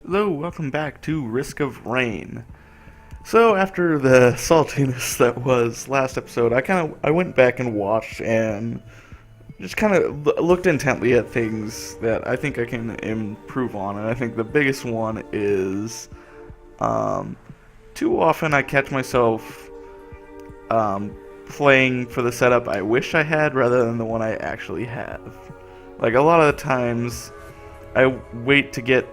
Hello, welcome back to Risk of Rain. So after the saltiness that was last episode, I went back and watched and just kind of looked intently at things that I think I can improve on, and I think the biggest one is um, too often I catch myself playing for the setup I wish I had rather than the one I actually have. Like a lot of the times, I wait to get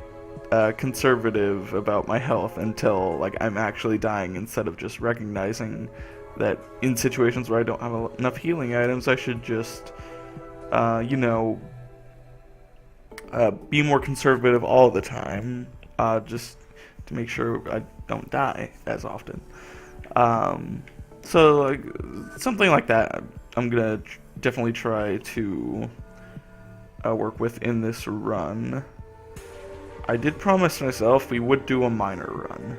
conservative about my health until like I'm actually dying, instead of just recognizing that in situations where I don't have enough healing items, I should just, you know, be more conservative all the time, just to make sure I don't die as often. Um, so like, something like that, I'm gonna definitely try to work with in this run. I did promise myself we would do a minor run,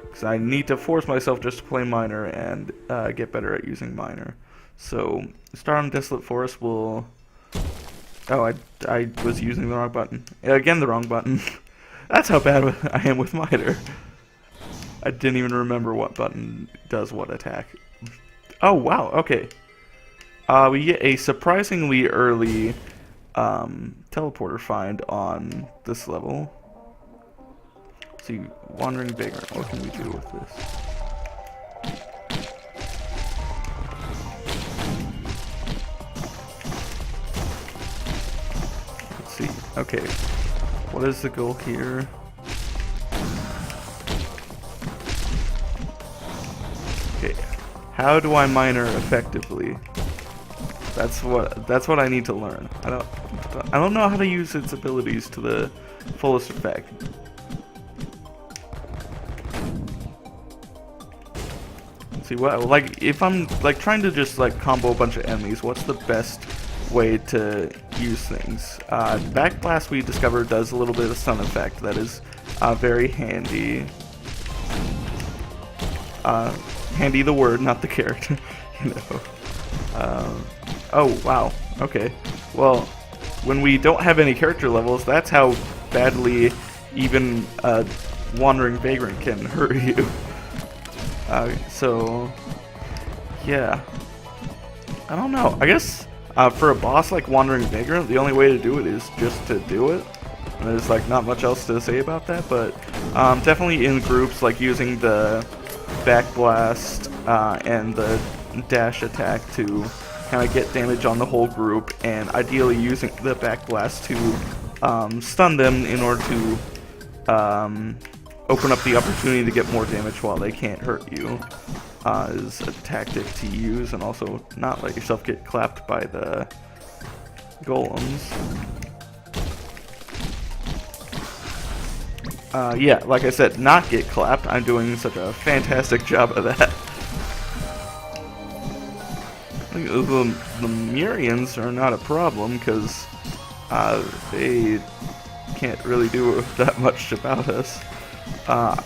because I need to force myself just to play minor and get better at using minor. So, start on Desolate Forest will... Oh, I was using the wrong button. Again, the wrong button. That's how bad I am with minor. I didn't even remember what button does what attack. Oh, wow, okay. We get a surprisingly early teleporter find on this level. Let's see, Wandering Vagrant, what can we do with this? Let's see, okay. What is the goal here? Okay, how do I minor effectively? That's what I need to learn. I don't know how to use its abilities to the fullest effect. Let's see what, like, if I'm like trying to just like combo a bunch of enemies, what's the best way to use things? Backblast, we discovered, does a little bit of stun effect that is very handy. Handy the word, not the character. You know. Oh, wow. Okay. Well, when we don't have any character levels, that's how badly even Wandering Vagrant can hurt you. So, yeah. I don't know. I guess for a boss like Wandering Vagrant, the only way to do it is just to do it. And there's like not much else to say about that, but definitely in groups, like using the Backblast and the dash attack to kind of get damage on the whole group, and ideally using the Backblast to stun them in order to open up the opportunity to get more damage while they can't hurt you, is a tactic to use, and also not let yourself get clapped by the golems. Yeah, like I said, not get clapped. I'm doing such a fantastic job of that. The Murians are not a problem, because they can't really do that much about us. An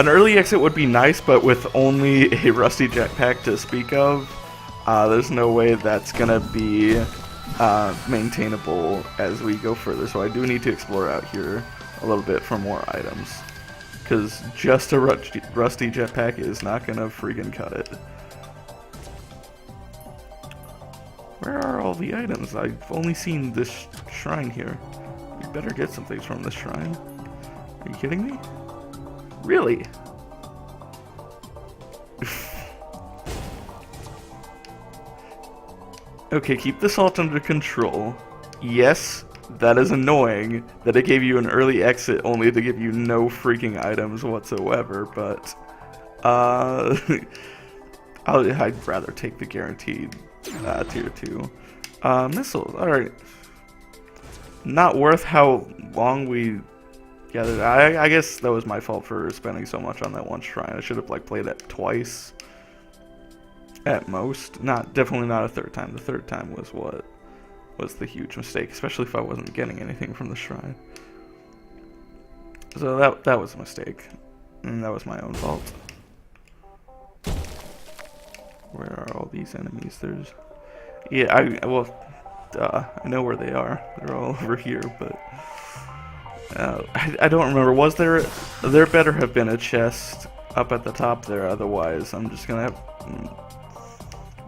early exit would be nice, but with only a rusty jetpack to speak of, there's no way that's gonna be maintainable as we go further. So I do need to explore out here a little bit for more items, because just a rusty jetpack is not gonna freaking cut it. Where are all the items? I've only seen this shrine here. We better get some things from this shrine. Are you kidding me? Really? Okay, keep the salt under control. Yes, that is annoying that it gave you an early exit only to give you no freaking items whatsoever, but I'd rather take the guaranteed tier 2. Missiles, alright. Not worth how long we gathered. I guess that was my fault for spending so much on that one shrine. I should have like played that twice at most. Definitely not a third time. The third time was what was the huge mistake, especially if I wasn't getting anything from the shrine. So that was a mistake, and that was my own fault. Where are all these enemies? Yeah, I know where they are. They're all over here, but I don't remember. Was there? There better have been a chest up at the top there. Otherwise, I'm just gonna have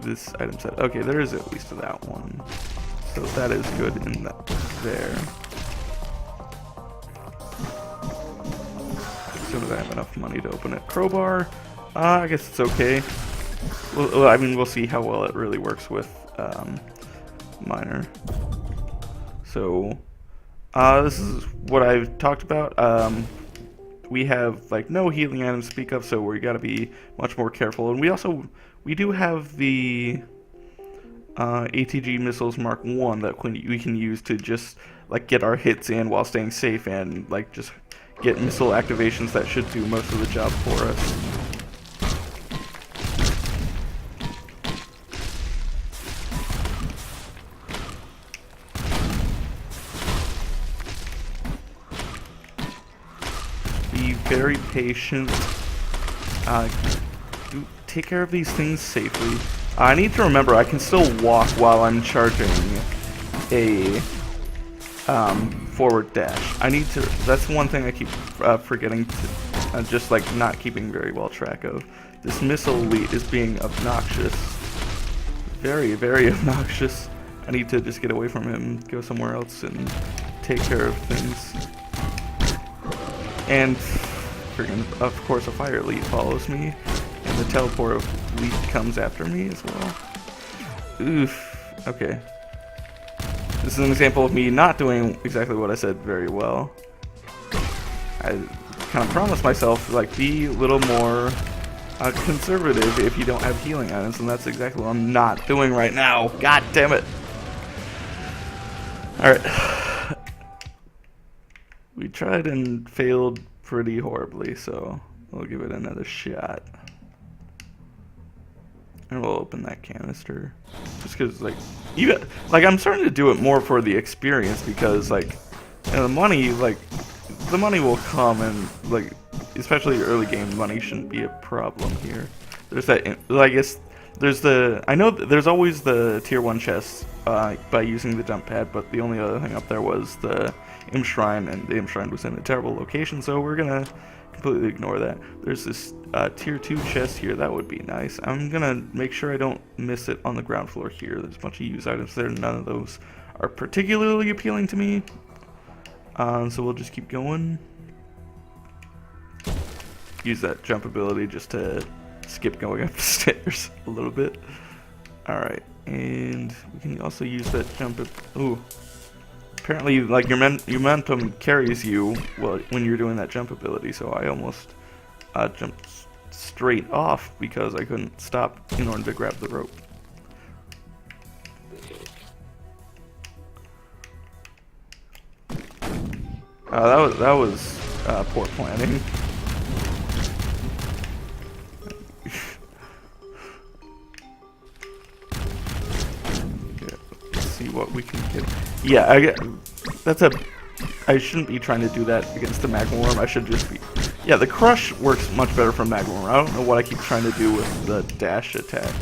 this item set. Okay, there is at least that one. So that is good in that there. As soon as I have enough money to open it. Crowbar. I guess it's okay. Well, I mean, we'll see how well it really works with miner. So. This is what I've talked about. We have like no healing items to speak of, so we got to be much more careful. And we do have the ATG missiles Mark 1 that we can use to just like get our hits in while staying safe and like just get missile activations that should do most of the job for us. Very patient. Take care of these things safely. I need to remember I can still walk while I'm charging a forward dash. I need to. That's one thing I keep forgetting to, just like not keeping very well track of. This missile elite is being obnoxious. Very, very obnoxious. I need to just get away from him, go somewhere else, and take care of things. And of course, a fire elite follows me, and the teleport elite comes after me as well. Oof. Okay. This is an example of me not doing exactly what I said very well. I kind of promised myself, like, be a little more conservative if you don't have healing items, and that's exactly what I'm not doing right now. God damn it. Alright. We tried and failed pretty horribly, so we'll give it another shot. And we'll open that canister. Just because, like, even, like, I'm starting to do it more for the experience because, like, the money, like, the money will come and, like, especially early game money shouldn't be a problem here. There's that, I guess, there's the, I know that there's always the tier 1 chests by using the jump pad, but the only other thing up there was the Imp Shrine, and the Imp Shrine was in a terrible location, so we're gonna completely ignore that. There's this tier 2 chest here, that would be nice. I'm gonna make sure I don't miss it on the ground floor here. There's a bunch of used items there, none of those are particularly appealing to me. So we'll just keep going. Use that jump ability just to skip going up the stairs a little bit. Alright, and we can also use that jump. Ooh. Apparently, like, your momentum carries you when you're doing that jump ability, so I almost jumped straight off because I couldn't stop in order to grab the rope. That was poor planning. What we can get. Yeah, I shouldn't be trying to do that against the Magma Worm. I should just be. Yeah, the crush works much better from Magma Worm. I don't know what I keep trying to do with the dash attacks.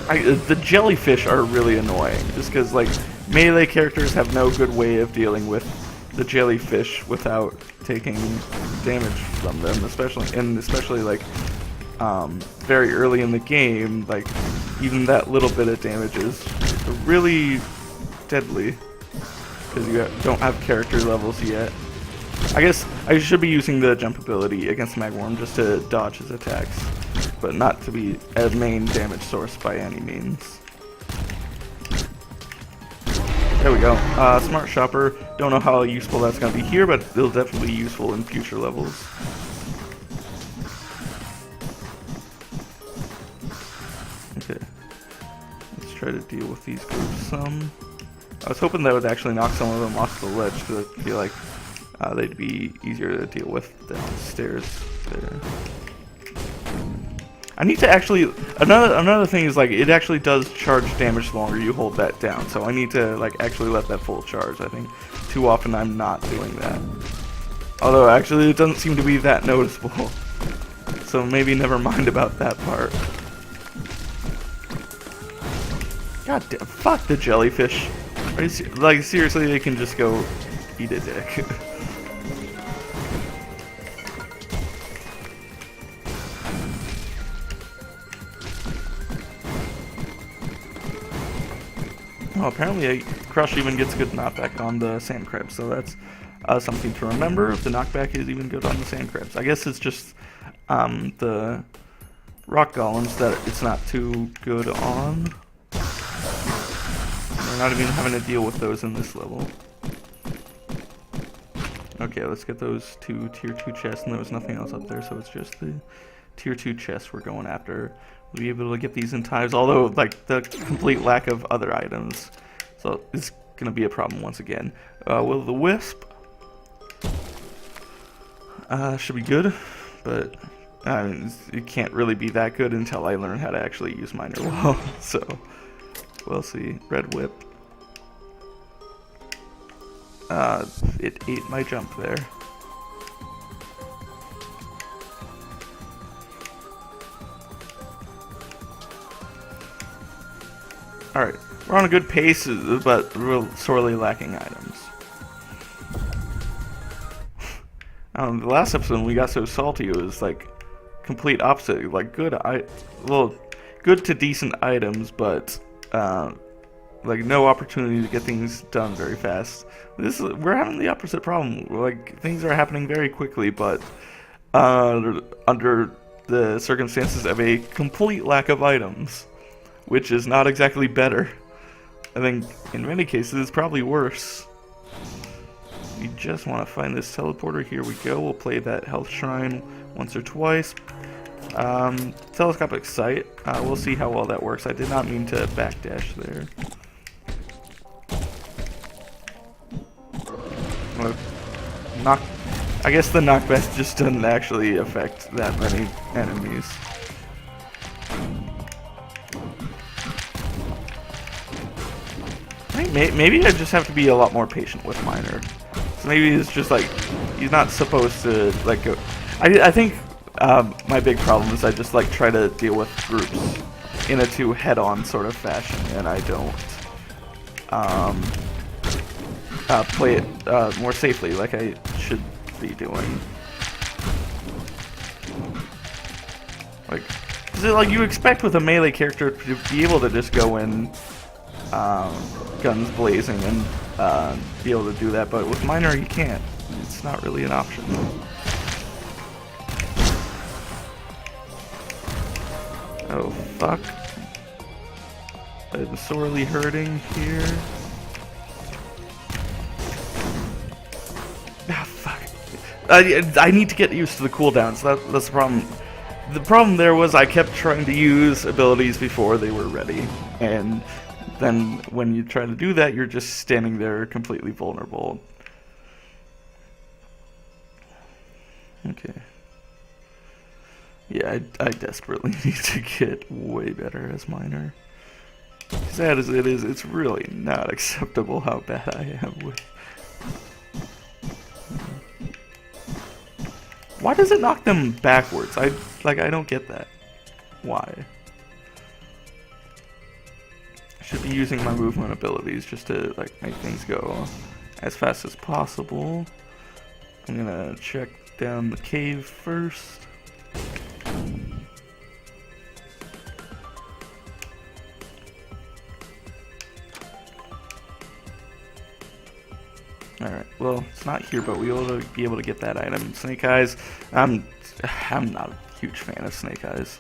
The jellyfish are really annoying, just because like melee characters have no good way of dealing with the jellyfish without taking damage from them, especially like. Very early in the game, like, even that little bit of damage is really deadly, because you don't have character levels yet. I guess I should be using the jump ability against Magworm just to dodge his attacks, but not to be a main damage source by any means. There we go. Smart Shopper. Don't know how useful that's going to be here, but it'll definitely be useful in future levels. Okay, let's try to deal with these groups some. I was hoping that would actually knock some of them off the ledge, because I feel like they'd be easier to deal with downstairs there. I need to actually, another thing is, like, it actually does charge damage the longer you hold that down, so I need to, like, actually let that full charge. I think too often I'm not doing that. Although actually it doesn't seem to be that noticeable, so maybe never mind about that part. God damn, fuck the jellyfish. Like, seriously, they can just go eat a dick. Oh, apparently Crush even gets good knockback on the sand crabs, so that's something to remember. The knockback is even good on the sand crabs. I guess it's just the rock golems that it's not too good on. We're not even having to deal with those in this level. Okay, let's get those two tier 2 chests, and there was nothing else up there, so it's just the tier 2 chests we're going after. We'll be able to get these in times, although, like, the complete lack of other items. So it's going to be a problem once again. Will the Wisp should be good, but it can't really be that good until I learn how to actually use Miner well. So we'll see. Red Whip. It ate my jump there. Alright, we're on a good pace, but we're sorely lacking items. The last episode when we got so salty, it was like complete opposite. Like good to decent items, but like no opportunity to get things done very fast. We're having the opposite problem. Like things are happening very quickly, but under the circumstances of a complete lack of items, which is not exactly better. I think in many cases it's probably worse. We just want to find this teleporter. Here we go. We'll play that health shrine once or twice. Telescopic sight. We'll see how well that works. I did not mean to backdash there. I guess the knockback just doesn't actually affect that many enemies. Maybe I just have to be a lot more patient with Miner. So maybe it's just like he's not supposed to like go. I think my big problem is I just like try to deal with groups in a too head-on sort of fashion, and I don't play it more safely like I should be doing. Like you expect with a melee character to be able to just go in guns blazing and be able to do that, but with Miner you can't. It's not really an option. Oh fuck. I'm sorely hurting here. Ah fuck. I need to get used to the cooldowns. That's the problem. The problem there was I kept trying to use abilities before they were ready, and then when you try to do that, you're just standing there completely vulnerable. Okay. Yeah, I desperately need to get way better as Miner. Sad as it is, it's really not acceptable how bad I am with... Why does it knock them backwards? I don't get that. Why? Should be using my movement abilities just to like make things go as fast as possible. I'm gonna check down the cave first. Alright, well, it's not here, but we will be able to get that item. Snake Eyes. I'm not a huge fan of Snake Eyes.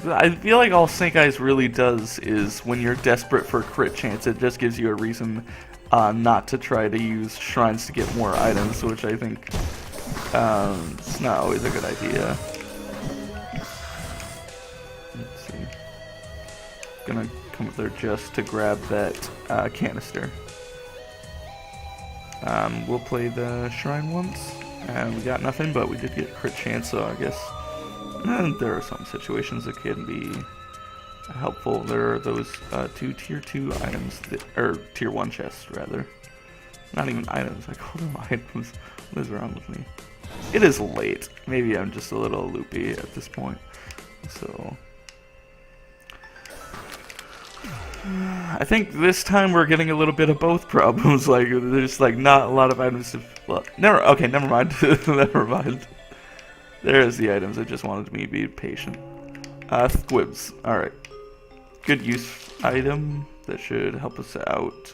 I feel like all Snake Eyes really does is when you're desperate for a crit chance, it just gives you a reason not to try to use shrines to get more items, which I think it's not always a good idea. Let's see. Gonna come up there just to grab that canister. We'll play the shrine once, and we got nothing, but we did get crit chance, so I guess there are some situations that can be helpful. There are those two tier 2 items, or tier 1 chests rather. Not even items, I call them items. What is wrong with me? It is late. Maybe I'm just a little loopy at this point. So I think this time we're getting a little bit of both problems. Like there's like not a lot of items to. Well, never mind. Never mind. There's the items. I just wanted me to be patient. Squibs. All right. Good use item that should help us out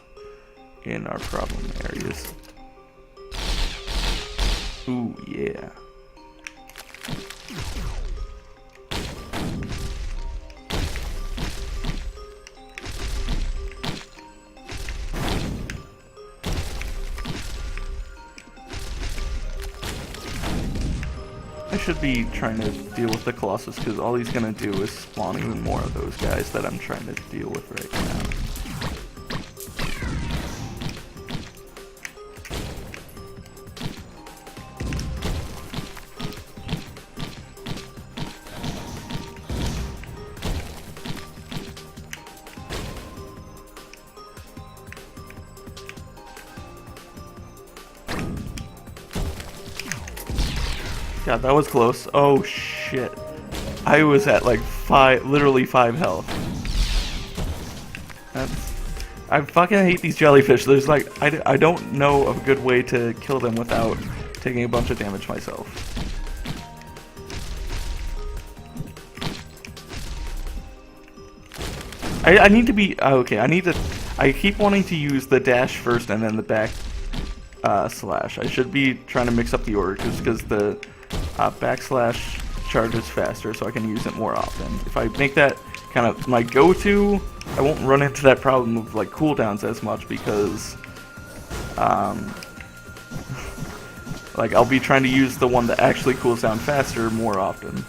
in our problem areas. Ooh yeah. I should be trying to deal with the Colossus because all he's gonna do is spawn even more of those guys that I'm trying to deal with right now. God, that was close. Oh shit. I was at like literally 5 health. I fucking hate these jellyfish. There's like, I don't know of a good way to kill them without taking a bunch of damage myself. I need to be, okay, I keep wanting to use the dash first and then the back slash. I should be trying to mix up the order just because the backslash charges faster, so I can use it more often. If I make that kind of my go-to, I won't run into that problem of like cooldowns as much because like I'll be trying to use the one that actually cools down faster more often,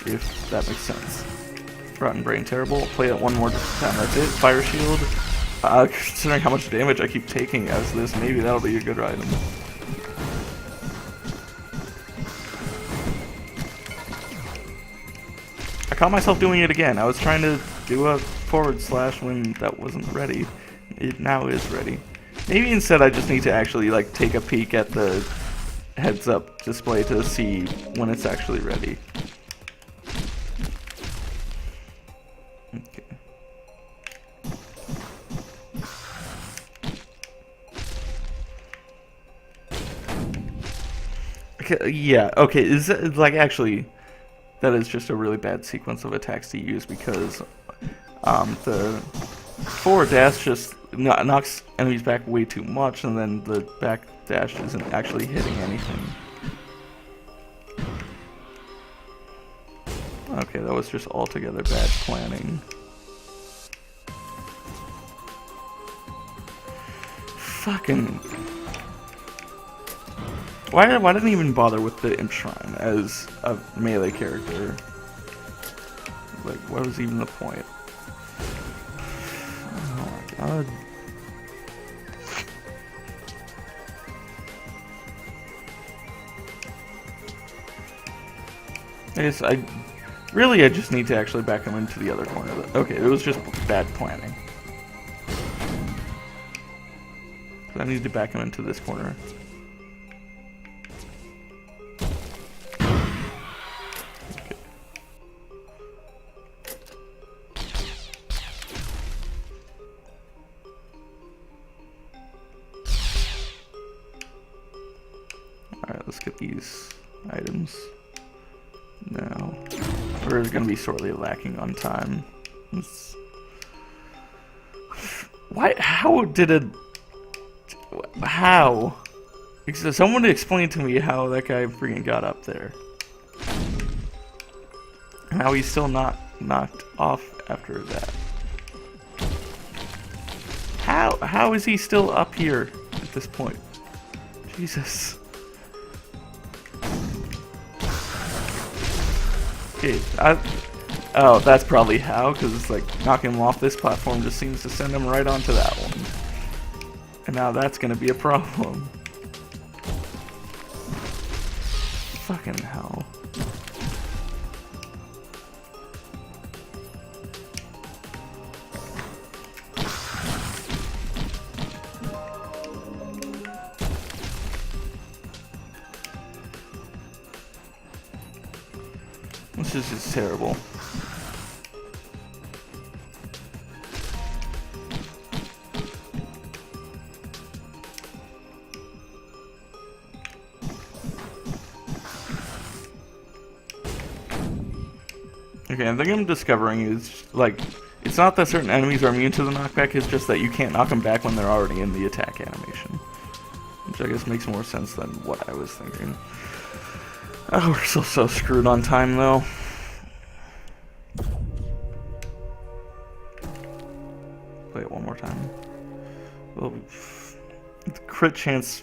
if that makes sense. Rotten Brain, terrible. Play it one more time, that's it. Fire Shield. Considering how much damage I keep taking as this, maybe that'll be a good item. I caught myself doing it again. I was trying to do a forward slash when that wasn't ready. It now is ready. Maybe instead I just need to actually like take a peek at the heads up display to see when it's actually ready. Okay. Okay, yeah, okay, is it like actually that is just a really bad sequence of attacks to use because the forward dash just knocks enemies back way too much, and then the back dash isn't actually hitting anything. Okay, that was just altogether bad planning. Fucking... Why didn't I even bother with the Imp Shrine as a melee character? Like, what was even the point? Oh my god. I just need to actually back him into the other corner. Okay, it was just bad planning. I need to back him into this corner. Alright, let's get these items now. We're going to be sorely lacking on time. Why? How did it... How? Someone explain to me how that guy freaking got up there. And how he's still not knocked off after that. How is he still up here at this point? Jesus. Okay, oh, that's probably how, because it's like knocking him off this platform just seems to send him right onto that one. And now that's gonna be a problem. Fucking hell. Let's is just terrible. Okay, I think I'm discovering is, like, it's not that certain enemies are immune to the knockback, it's just that you can't knock them back when they're already in the attack animation. Which I guess makes more sense than what I was thinking. Oh, we're still so screwed on time, though. Play it one more time. Well, the crit chance...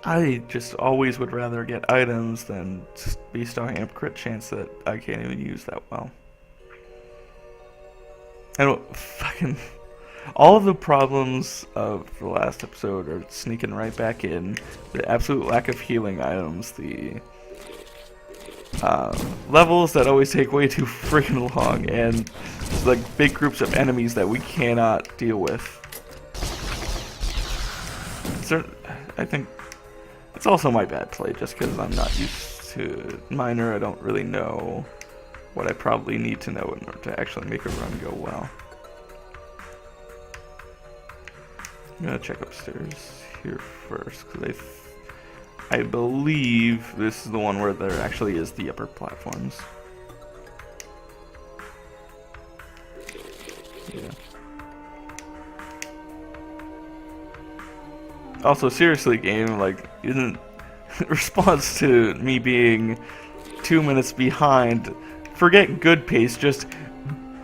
I just always would rather get items than just be stocking up crit chance that I can't even use that well. And fucking... all of the problems of the last episode are sneaking right back in. The absolute lack of healing items, the levels that always take way too freaking long, and like big groups of enemies that we cannot deal with. I think it's also my bad play, just because I'm not used to Miner. I don't really know what I probably need to know in order to actually make a run go well. I'm gonna check upstairs here first, because I believe this is the one where there actually is the upper platforms. Yeah. Also, seriously, game, like, in response to me being 2 minutes behind, forget good pace, just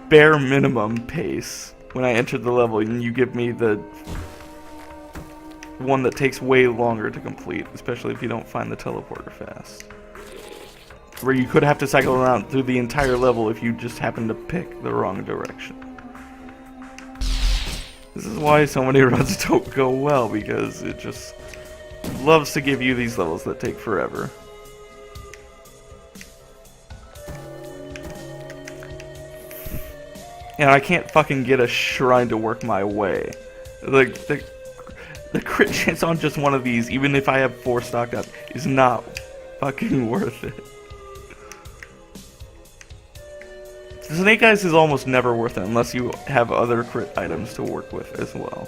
bare minimum pace when I entered the level, and you give me the one that takes way longer to complete, especially if you don't find the teleporter fast. Where you could have to cycle around through the entire level if you just happen to pick the wrong direction. This is why so many runs don't go well, because it just loves to give you these levels that take forever. And I can't fucking get a shrine to work my way. Like, the crit chance on just one of these, even if I have 4 stocked up, is not fucking worth it. Snake Eyes is almost never worth it unless you have other crit items to work with as well.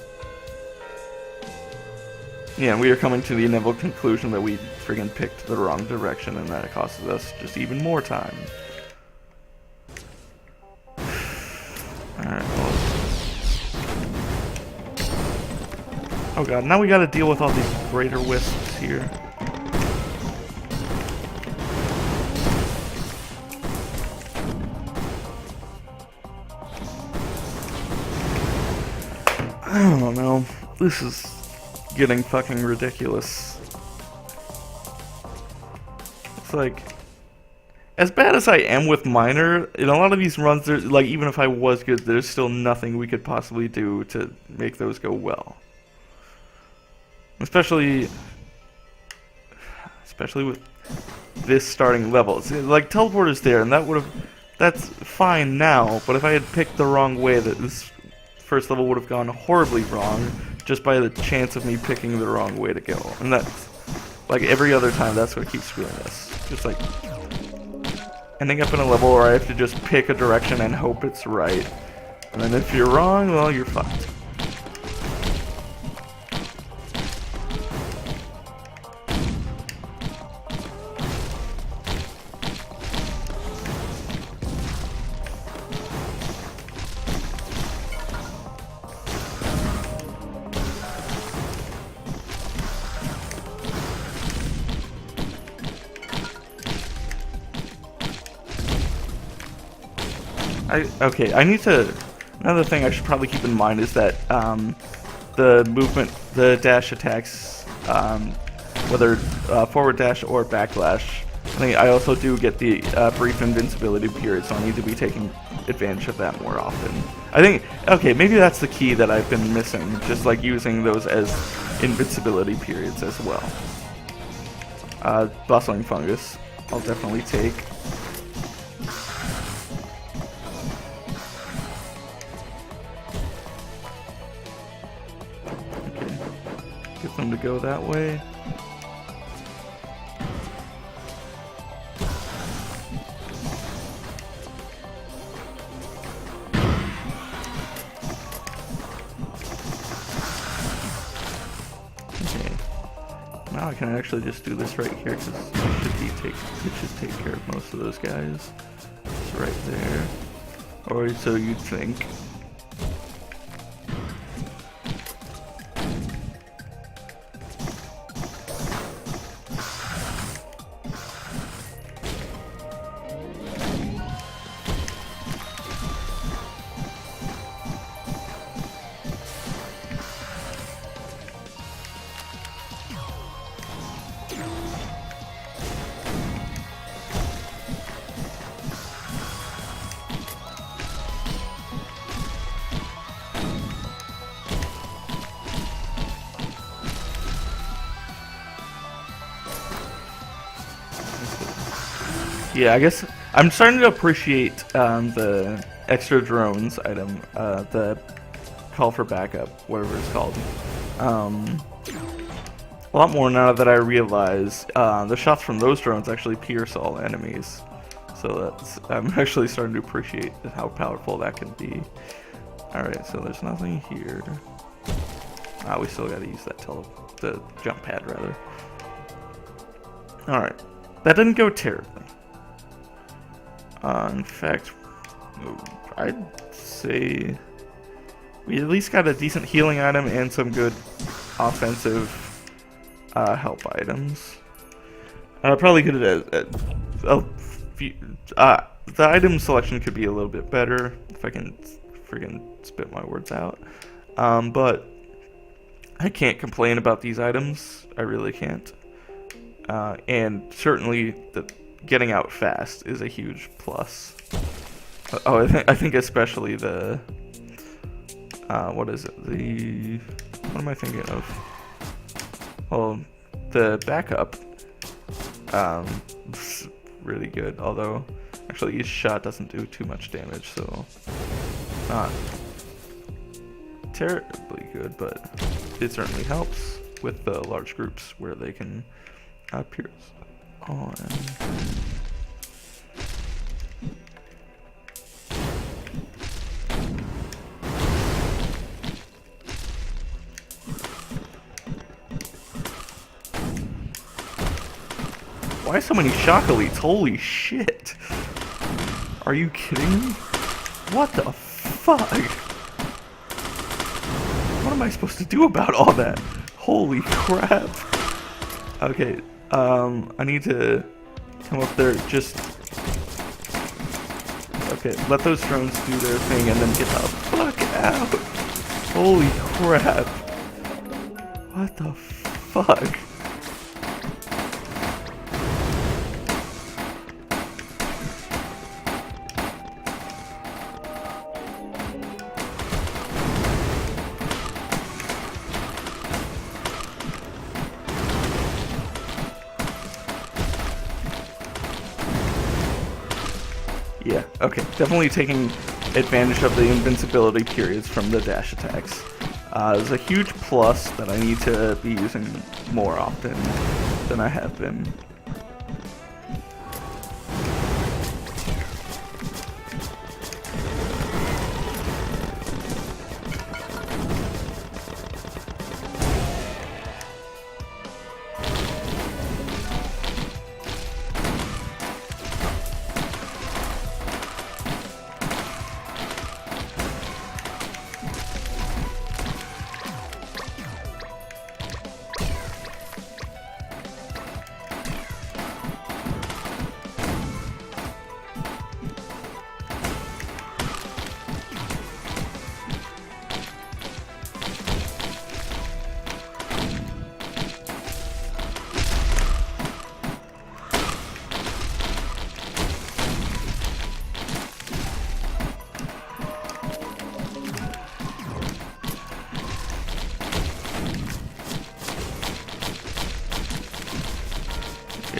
Yeah, we are coming to the inevitable conclusion that we friggin' picked the wrong direction, and that it costs us just even more time. Alright, well. Oh god, now we gotta deal with all these greater wisps here. I don't know. This is getting fucking ridiculous. It's like, as bad as I am with Miner, in a lot of these runs, there's, like, even if I was good, there's still nothing we could possibly do to make those go well. Especially with this starting level. It's like, teleporter's there, and that's fine now, but if I had picked the wrong way, that this first level would have gone horribly wrong, just by the chance of me picking the wrong way to go. And that's, like, every other time, that's what keeps screwing us. Just like, ending up in a level where I have to just pick a direction and hope it's right. And then if you're wrong, well, you're fucked. Okay, I need to... Another thing I should probably keep in mind is that the movement, the dash attacks, whether forward dash or backlash, I also do get the brief invincibility period, so I need to be taking advantage of that more often. I think, okay, maybe that's the key that I've been missing, just like using those as invincibility periods as well. Bustling Fungus, I'll definitely take. Get them to go that way. now I can actually just do this right here because it should take care of most of those guys. It's right there. Or so you'd think. Yeah, I guess I'm starting to appreciate the extra drones item, the call for backup, whatever it's called, a lot more now that I realize the shots from those drones actually pierce all enemies. So I'm actually starting to appreciate how powerful that can be. Alright, so there's nothing here. We still gotta use that the jump pad, rather. Alright, that didn't go terribly. In fact, I'd say we at least got a decent healing item and some good offensive help items. Probably could the item selection could be a little bit better if I can freaking spit my words out. But I can't complain about these items. I really can't. And certainly the getting out fast is a huge plus. Oh, I think especially the what is it? What am I thinking of? Well, the backup is really good. Although, actually, each shot doesn't do too much damage, so not terribly good. But it certainly helps with the large groups where they can pierce on. Why so many shock elites? Holy shit! Are you kidding me? What the fuck? What am I supposed to do about all that? Holy crap! Okay, I need to come up there, just... Okay, let those drones do their thing and then get the fuck out! Holy crap! What the fuck? Yeah, okay. Definitely taking advantage of the invincibility periods from the dash attacks. It's a huge plus that I need to be using more often than I have been.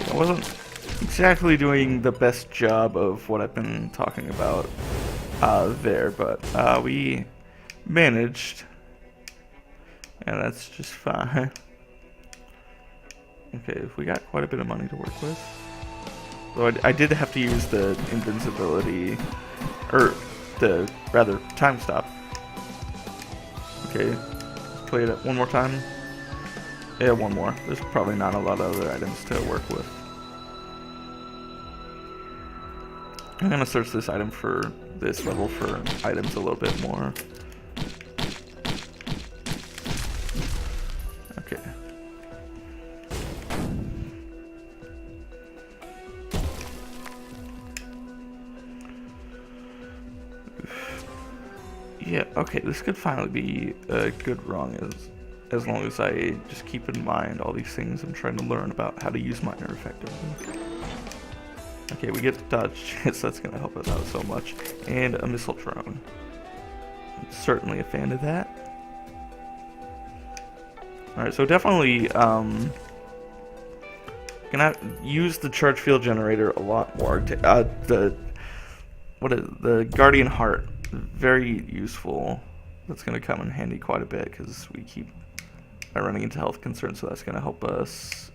I wasn't exactly doing the best job of what I've been talking about there, but we managed, and that's just fine. Okay, we got quite a bit of money to work with. Though I did have to use the invincibility, or the, rather, time stop. Okay, play it one more time. Yeah, one more. There's probably not a lot of other items to work with. I'm gonna search this item for this level for items a little bit more. Okay. Yeah, okay, this could finally be a good run as long as I just keep in mind all these things I'm trying to learn about how to use miner effectively. Okay, we get dodge chance, that's gonna help us out so much. And a missile drone. I'm certainly a fan of that. Alright, so definitely gonna use the charge field generator a lot more. The Guardian Heart, very useful. That's gonna come in handy quite a bit because we keep running into health concerns, so that's gonna help us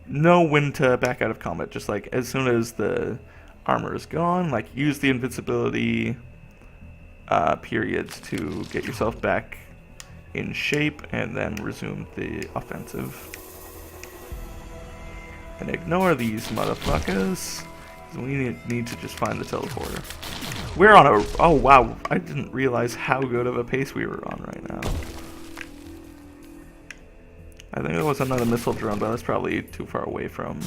know when to back out of combat. Just like as soon as the armor is gone, like use the invincibility periods to get yourself back in shape and then resume the offensive. And ignore these motherfuckers. We need to just find the teleporter. We're on a... Oh, wow. I didn't realize how good of a pace we were on right now. I think it was another missile drone, but that's probably too far away from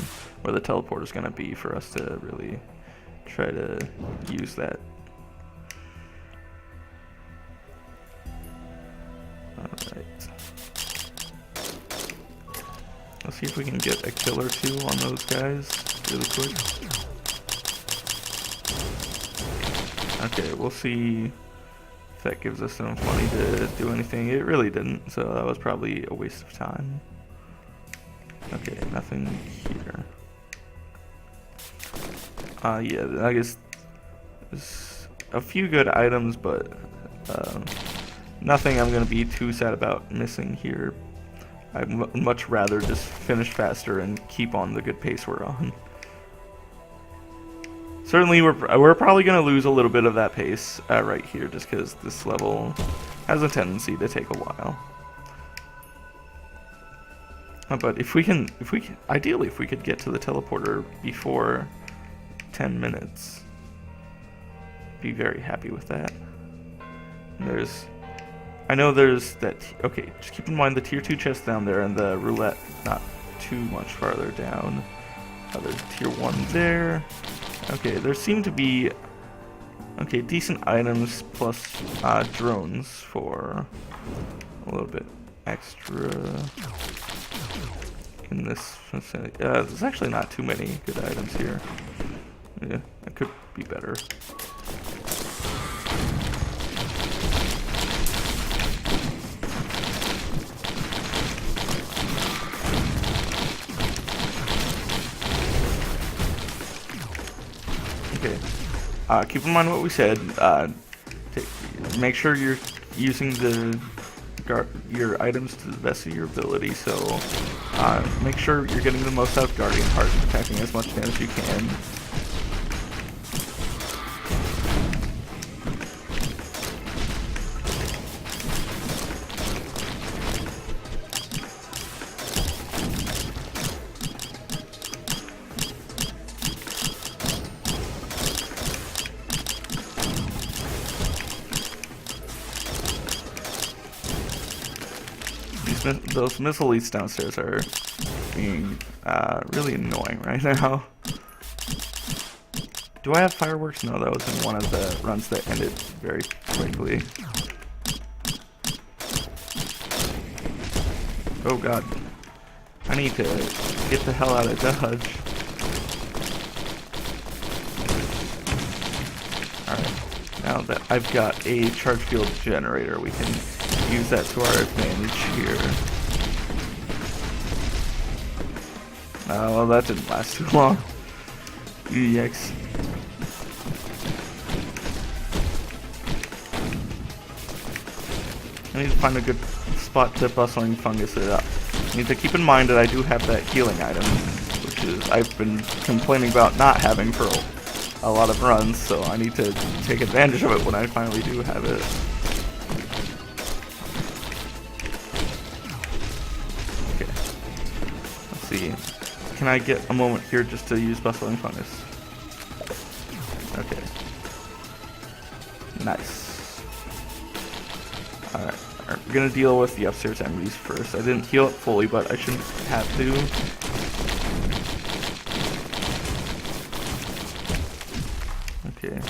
where the teleporter's going to be for us to really try to use that. Alright. Let's see if we can get a kill or two on those guys really quick. Okay, we'll see if that gives us enough money to do anything. It really didn't, so that was probably a waste of time. Okay, nothing here. Yeah, I guess there's a few good items, but nothing I'm going to be too sad about missing here. I'd much rather just finish faster and keep on the good pace we're on. Certainly, we're probably going to lose a little bit of that pace right here, just because this level has a tendency to take a while. But ideally, if we could get to the teleporter before 10 minutes, be very happy with that. And I know there's that. Okay, just keep in mind the tier 2 chest down there and the roulette not too much farther down. There's tier 1 there. Okay, there seem to be decent items plus drones for a little bit extra in this vicinity. There's actually not too many good items here. Yeah, it could be better. Okay. Keep in mind what we said. Make sure you're using your items to the best of your ability. So make sure you're getting the most out of Guardian Heart and attacking as much damage as you can. Those missile leads downstairs are being really annoying right now. Do I have fireworks? No, that was in one of the runs that ended very quickly. Oh god. I need to get the hell out of Dodge. Alright, now that I've got a charge field generator, we can use that to our advantage here. Well, that didn't last too long. Yikes. I need to find a good spot to bustling fungus it up. I need to keep in mind that I do have that healing item, which is I've been complaining about not having for a lot of runs, so I need to take advantage of it when I finally do have it. can I get a moment here just to use Bustling Fungus? Okay. Nice. Alright, we're gonna deal with the upstairs enemies first. I didn't heal it fully, but I shouldn't have to. Okay.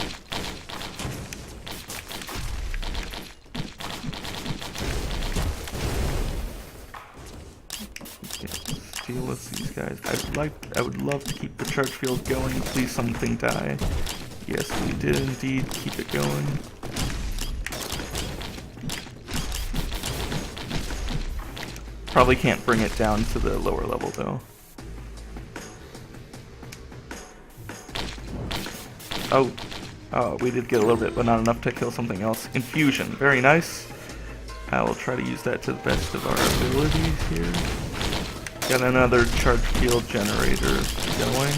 Deal with these guys. I would love to keep the charge field going. Please something die. Yes, we did indeed keep it going. Probably can't bring it down to the lower level though. Oh, we did get a little bit, but not enough to kill something else. Infusion, very nice. I will try to use that to the best of our abilities here. Got another charge field generator going,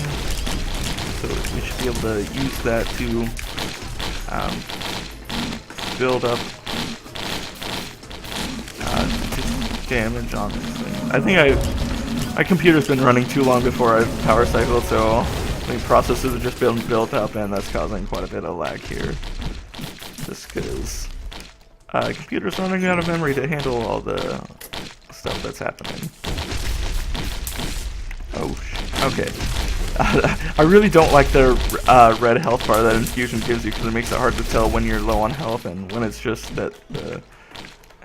so we should be able to use that to build up just damage on this thing. I think my computer's been running too long before I've power cycled, so I think processes have just been built up, and that's causing quite a bit of lag here. Just because computer's running out of memory to handle all the stuff that's happening. Oh, okay. I really don't like the red health bar that infusion gives you, because it makes it hard to tell when you're low on health and when it's just that the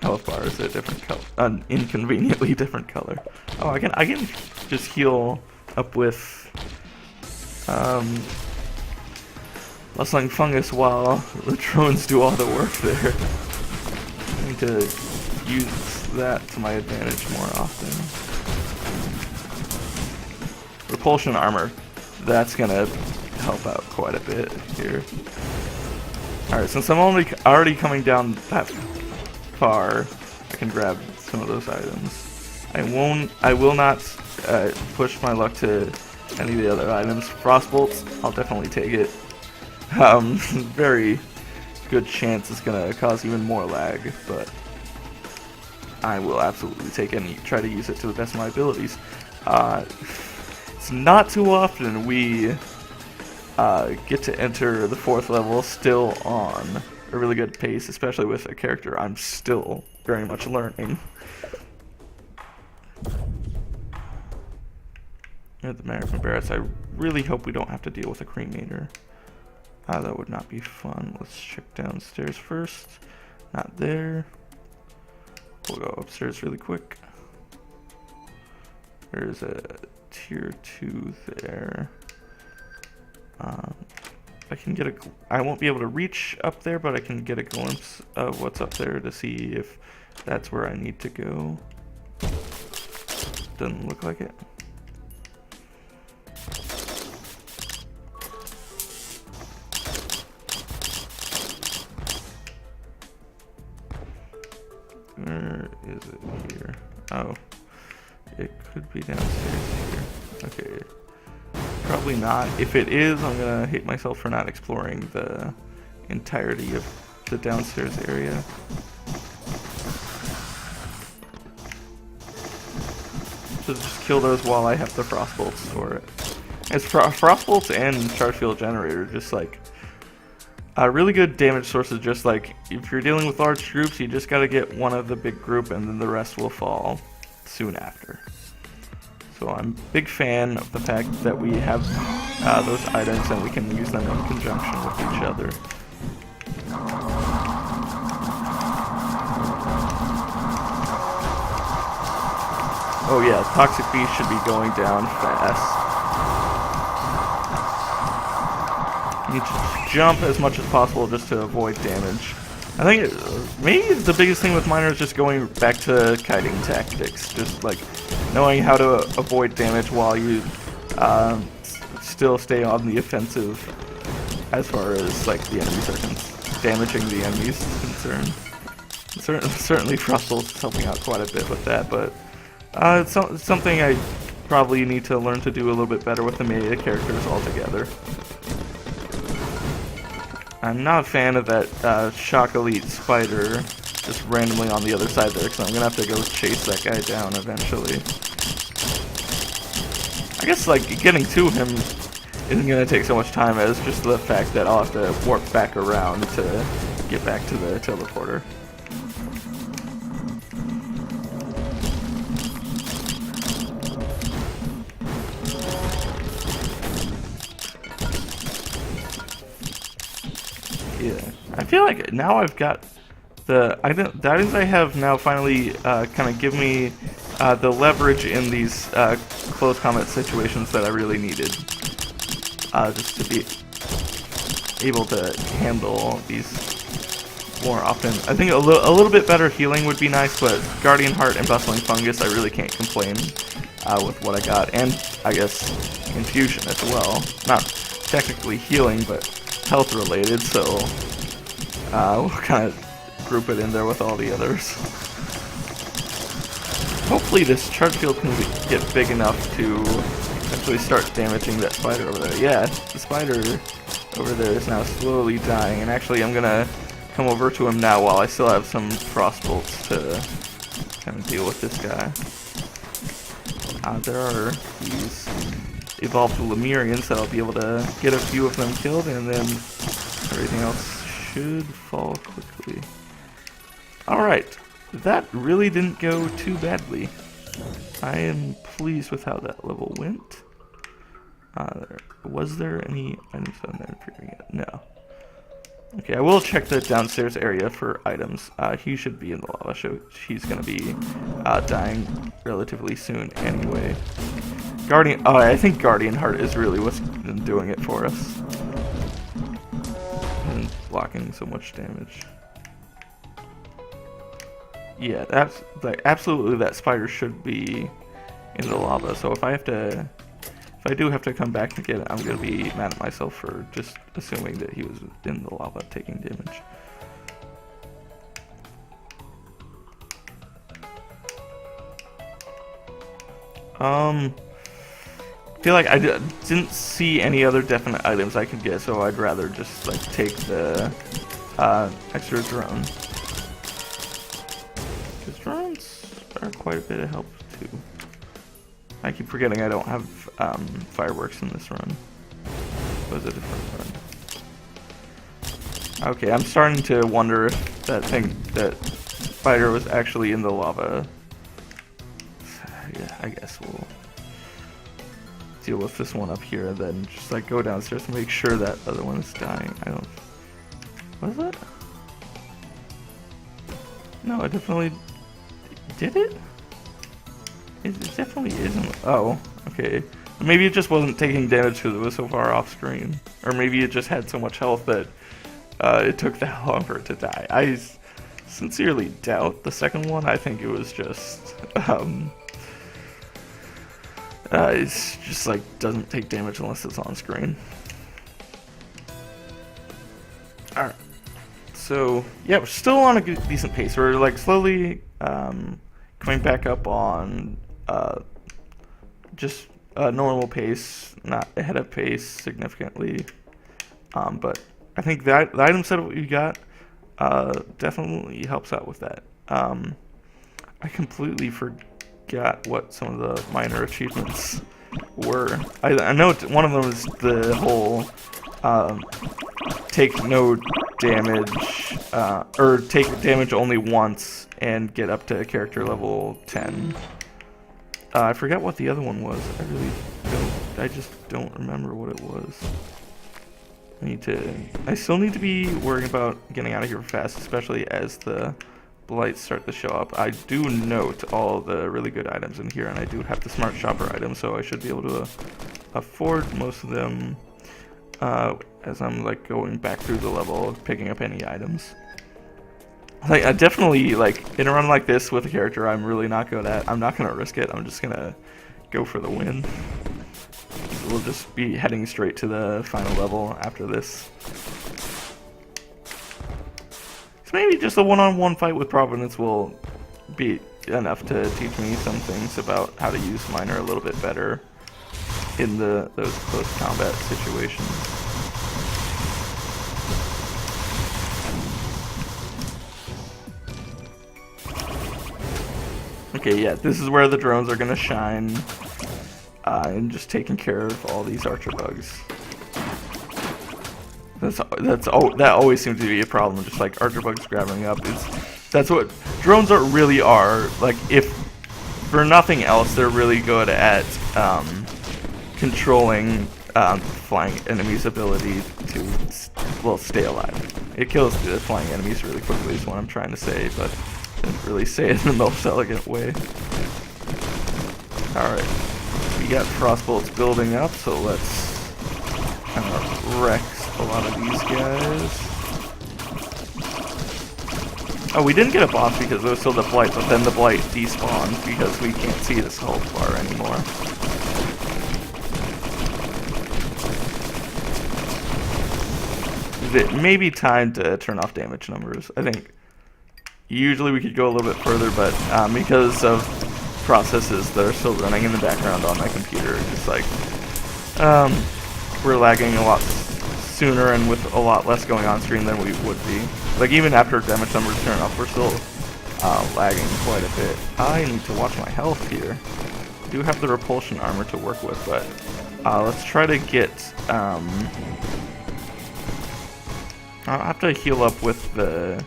health bar is a different color, an inconveniently different color. Oh, I can just heal up with Bustling Fungus while the drones do all the work there. I need to use that to my advantage more often. Repulsion armor, that's gonna help out quite a bit here. Alright, since I'm already coming down that far, I can grab some of those items. I will not push my luck to any of the other items. Frostbolts, I'll definitely take it. Very good chance it's gonna cause even more lag, but I will absolutely take it and try to use it to the best of my abilities. It's not too often we get to enter the 4th level still on a really good pace, especially with a character I'm still very much learning. Here the American Barretts, I really hope we don't have to deal with a cremator. That would not be fun. Let's check downstairs first. Not there. We'll go upstairs really quick. There's a tier 2 there. I can get I won't be able to reach up there, but I can get a glimpse of what's up there to see if that's where I need to go. Doesn't look like it. Where is it here? Oh, it could be downstairs here. Okay. Probably not. If it is, I'm gonna hate myself for not exploring the entirety of the downstairs area. So just kill those while I have the frostbolts for it. It's frostbolts and charge field generator, just like really good damage sources. Just like if you're dealing with large groups, you just gotta get one of the big group, and then the rest will fall soon after. So I'm a big fan of the fact that we have those items and we can use them in conjunction with each other. Oh yeah, Toxic Beast should be going down fast. You need to jump as much as possible just to avoid damage. I think maybe the biggest thing with Miner is just going back to kiting tactics. Just like knowing how to avoid damage while you still stay on the offensive as far as like the enemies are damaging the enemies is concerned. Certainly Frostbolt is helping out quite a bit with that, but it's something I probably need to learn to do a little bit better with the melee characters altogether. I'm not a fan of that Shock Elite Spider just randomly on the other side there, because I'm going to have to go chase that guy down eventually. I guess like getting to him isn't gonna take so much time as just the fact that I'll have to warp back around to get back to the teleporter. Yeah, I feel like now I've got the items I have now finally kind of give me the leverage in these close combat situations that I really needed, just to be able to handle these more often. I think a little bit better healing would be nice, but Guardian Heart and Bustling Fungus, I really can't complain with what I got, and I guess Infusion as well. Not technically healing, but health related, so we'll kind of group it in there with all the others. Hopefully this charge field can get big enough to actually start damaging that spider over there. Yeah, the spider over there is now slowly dying, and actually I'm gonna come over to him now while I still have some frost bolts to kind of deal with this guy. There are these evolved Lemurians that I'll be able to get a few of them killed, and then everything else should fall quickly. Alright, that really didn't go too badly. I am pleased with how that level went. Was there any items on there appearing yet? No. Okay, I will check the downstairs area for items. He should be in the lava, so he's gonna be dying relatively soon anyway. I think Guardian Heart is really what's doing it for us. And blocking so much damage. Yeah, that's like absolutely that spider should be in the lava. So if I do have to come back to get it, I'm gonna be mad at myself for just assuming that he was in the lava taking damage. I feel like I didn't see any other definite items I could get, so I'd rather just like take the extra drone. Because drones are quite a bit of help too. I keep forgetting I don't have fireworks in this run. It was a different run. Okay, I'm starting to wonder if that spider was actually in the lava. Yeah, I guess we'll deal with this one up here, then just like go downstairs to make sure that other one is dying. I don't. Was it? No, it definitely did it. It definitely isn't. Oh, okay. Maybe it just wasn't taking damage because it was so far off screen, or maybe it just had so much health that it took that long for it to die. I sincerely doubt the second one. I think it was just. It's just like doesn't take damage unless it's on screen. Alright. So, yeah, we're still on a decent pace. We're like slowly coming back up on just a normal pace, not ahead of pace significantly. But I think that the item set of what you got definitely helps out with that. I completely forgot what some of the minor achievements were. I know one of them is the whole take no damage, or take damage only once and get up to character level 10. I forgot what the other one was. I just don't remember what it was. I still need to be worrying about getting out of here fast, especially as the blights start to show up. I do note all the really good items in here, and I do have the smart shopper items, so I should be able to afford most of them as I'm like going back through the level, picking up any items. Like I definitely like in a run like this with a character I'm really not good at. I'm not gonna risk it. I'm just gonna go for the win. We'll just be heading straight to the final level after this. Maybe just a one-on-one fight with Providence will be enough to teach me some things about how to use Miner a little bit better in those close combat situations. Okay, yeah, this is where the drones are gonna shine. and just taking care of all these archer bugs. That always seems to be a problem. Just like archer bugs grabbing up that's what drones really are. Like, if for nothing else, they're really good at controlling flying enemies' ability to stay alive. It kills the flying enemies really quickly is what I'm trying to say, but I didn't really say it in the most elegant way. Alright, we got frost bolts building up, so let's kind of wreck a lot of these guys. Oh, we didn't get a boss because there was still the blight, but then the blight despawned because we can't see this health bar anymore. It may be time to turn off damage numbers. I think usually we could go a little bit further, but because of processes that are still running in the background on my computer, it's like we're lagging a lot sooner and with a lot less going on screen than we would be. Like, even after damage numbers turn off, we're still lagging quite a bit. I need to watch my health here. I do have the repulsion armor to work with, but let's try to get... I'll have to heal up with the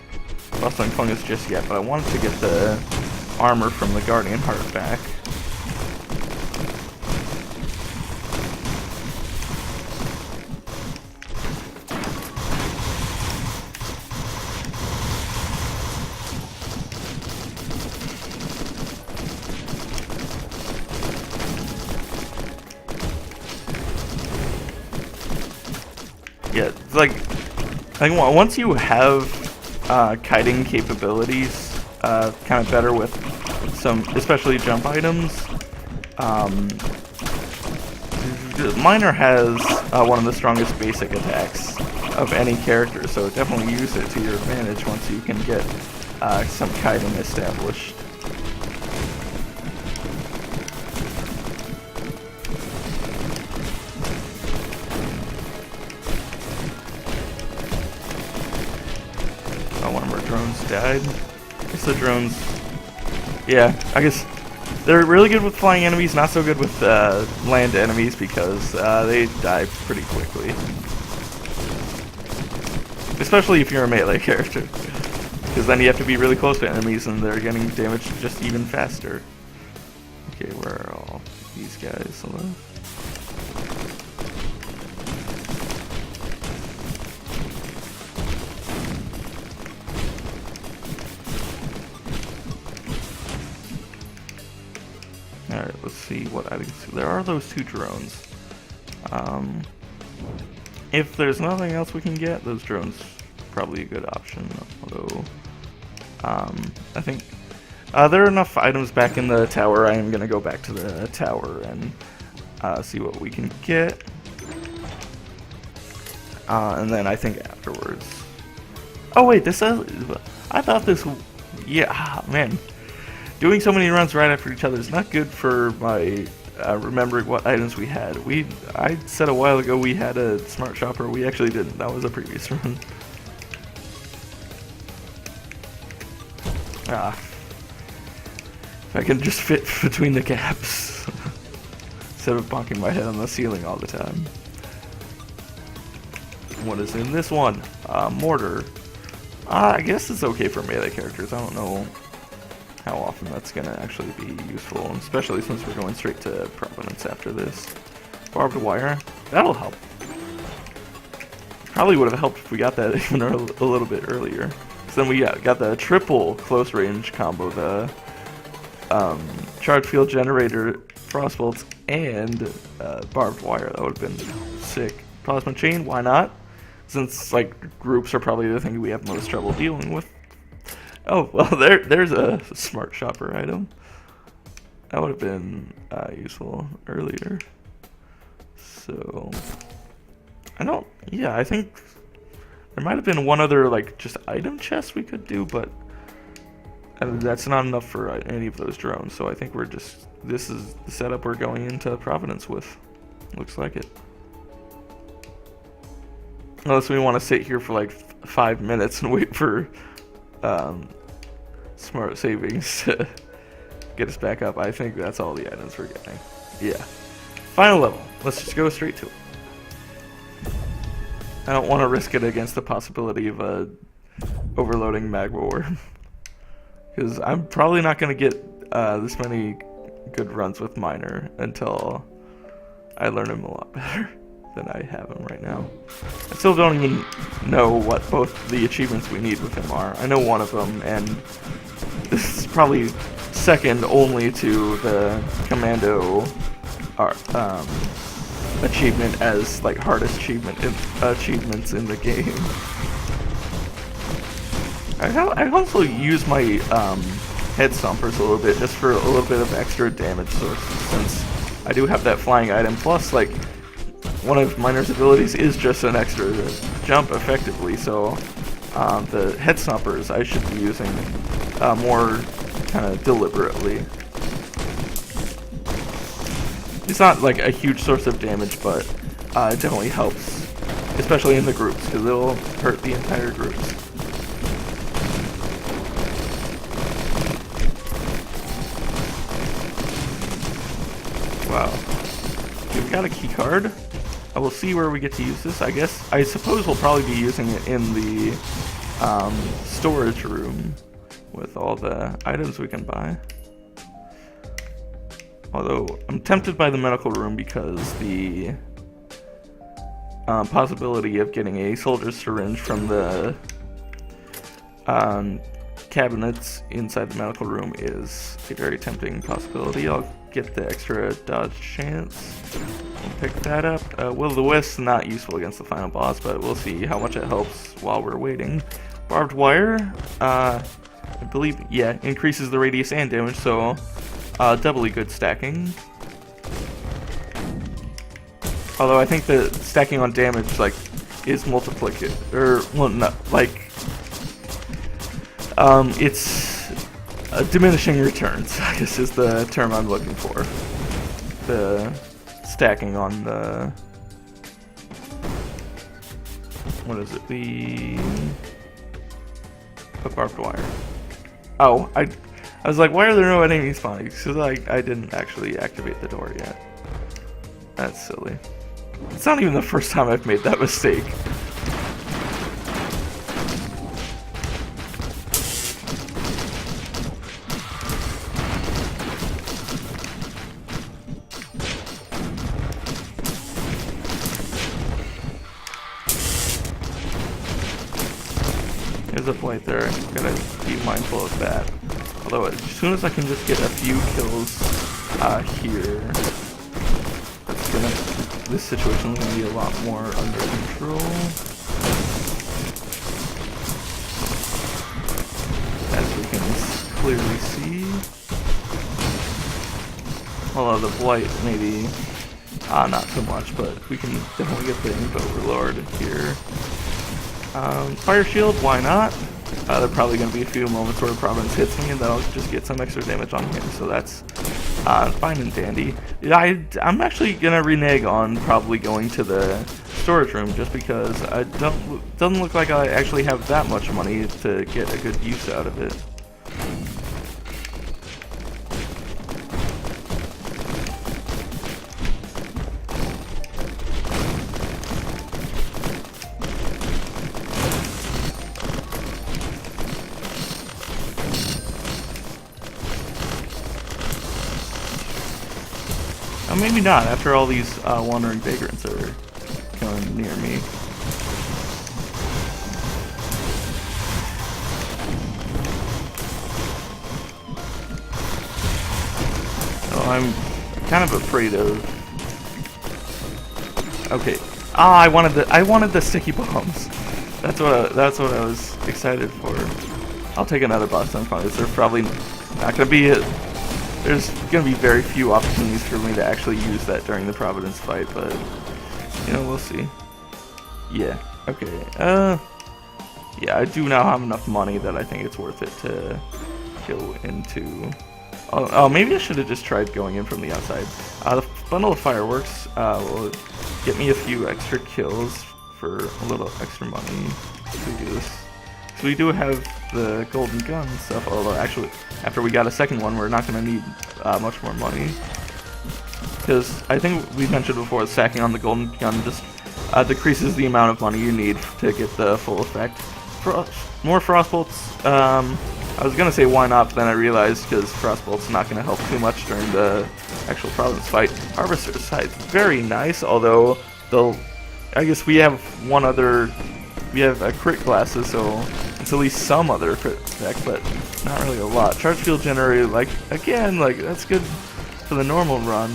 rustling fungus just yet, but I wanted to get the armor from the Guardian Heart back. Yeah, it's like once you have kiting capabilities, kind of better with some, especially jump items. Miner has one of the strongest basic attacks of any character, so definitely use it to your advantage once you can get some kiting established. One of our drones died. I guess the drones... Yeah, I guess they're really good with flying enemies, not so good with land enemies because they die pretty quickly. Especially if you're a melee character. Because then you have to be really close to enemies and they're getting damaged just even faster. Okay, where are all these guys? Hello? Alright, let's see what I can see. There are those two drones. If there's nothing else we can get, those drones probably a good option. Although, I think there are enough items back in the tower. I am going to go back to the tower and see what we can get. And then I think afterwards... Oh wait, this is... I thought this... Yeah, man. Doing so many runs right after each other is not good for my remembering what items we had. I said a while ago we had a smart shopper. We actually didn't. That was a previous run. If I can just fit between the gaps instead of bonking my head on the ceiling all the time. What is in this one? Mortar. I guess it's okay for melee characters. I don't know how often that's going to actually be useful, especially since we're going straight to Providence after this. Barbed wire, that'll help. Probably would have helped if we got that even a little bit earlier. So then we got the triple close range combo, the charge field generator, frost bolts, and barbed wire. That would have been sick. Plasma chain, why not? Since like groups are probably the thing we have most trouble dealing with. Oh, well, there's a smart shopper item. That would have been useful earlier. So, I think there might have been one other, like, just item chest we could do, but that's not enough for any of those drones. So I think this is the setup we're going into Providence with. Looks like it. Unless we want to sit here for like 5 minutes and wait for smart savings to get us back up. I think that's all the items we're getting. Yeah. Final level. Let's just go straight to it. I don't want to risk it against the possibility of overloading Magma Worm. Because I'm probably not going to get this many good runs with Miner until I learn him a lot better than I have him right now. I still don't even know what both the achievements we need with him are. I know one of them, and this is probably second only to the Commando achievement as like hardest achievements in the game. I also use my head stompers a little bit just for a little bit of extra damage source, since I do have that flying item. Plus, like, one of Miner's abilities is just an extra jump effectively, so the head stompers I should be using more kind of deliberately. It's not like a huge source of damage, but it definitely helps, especially in the groups, because it'll hurt the entire groups. Wow. We've got a key card. I will see where we get to use this. I suppose we'll probably be using it in the storage room with all the items we can buy. Although, I'm tempted by the medical room because the possibility of getting a soldier's syringe from the cabinets inside the medical room is a very tempting possibility. I'll get the extra dodge chance. We'll pick that up. Will-o-the-wisp, not useful against the final boss, but we'll see how much it helps while we're waiting. Barbed wire, I believe, yeah, increases the radius and damage, so doubly good stacking. Although I think the stacking on damage, like, is multiplicative, or, well, no, like, it's diminishing returns, I guess is the term I'm looking for. The stacking on the, what is it, the barbed wire. Oh, I was like, why are there no enemies spawning? Because I didn't actually activate the door yet. That's silly. It's not even the first time I've made that mistake. There's a blight there. Gotta be mindful of that. Although as soon as I can just get a few kills here, this situation is gonna be a lot more under control. As we can clearly see. Although the blight maybe not so much, but we can definitely get the Ink Overlord here. Fire Shield, why not? There are probably going to be a few moments where Providence hits me and then I'll just get some extra damage on him, so that's fine and dandy. I'm actually going to renege on probably going to the storage room just because doesn't look like I actually have that much money to get a good use out of it. Maybe not, after all these wandering vagrants are coming near me. Oh, I'm kind of afraid of... Okay. Ah, I wanted the sticky bombs. That's what I was excited for. I'll take another boss on fire. There's probably not gonna be There's going to be very few opportunities for me to actually use that during the Providence fight, but, you know, we'll see. Yeah, okay. Yeah, I do now have enough money that I think it's worth it to go into... Oh, maybe I should have just tried going in from the outside. The bundle of fireworks will get me a few extra kills for a little extra money if we do this. So we do have the golden gun stuff, although actually after we got a second one we're not going to need much more money. because I think we mentioned before, stacking on the golden gun just decreases the amount of money you need to get the full effect. More frostbolts. I was gonna say why not, but then I realized because frostbolt's not gonna help too much during the actual Providence fight. Harvester's side, very nice. Although I guess we have one other. We have a crit glasses, so it's at least some other crit effect, but not really a lot. Charge field generator, like again, like that's good for the normal run.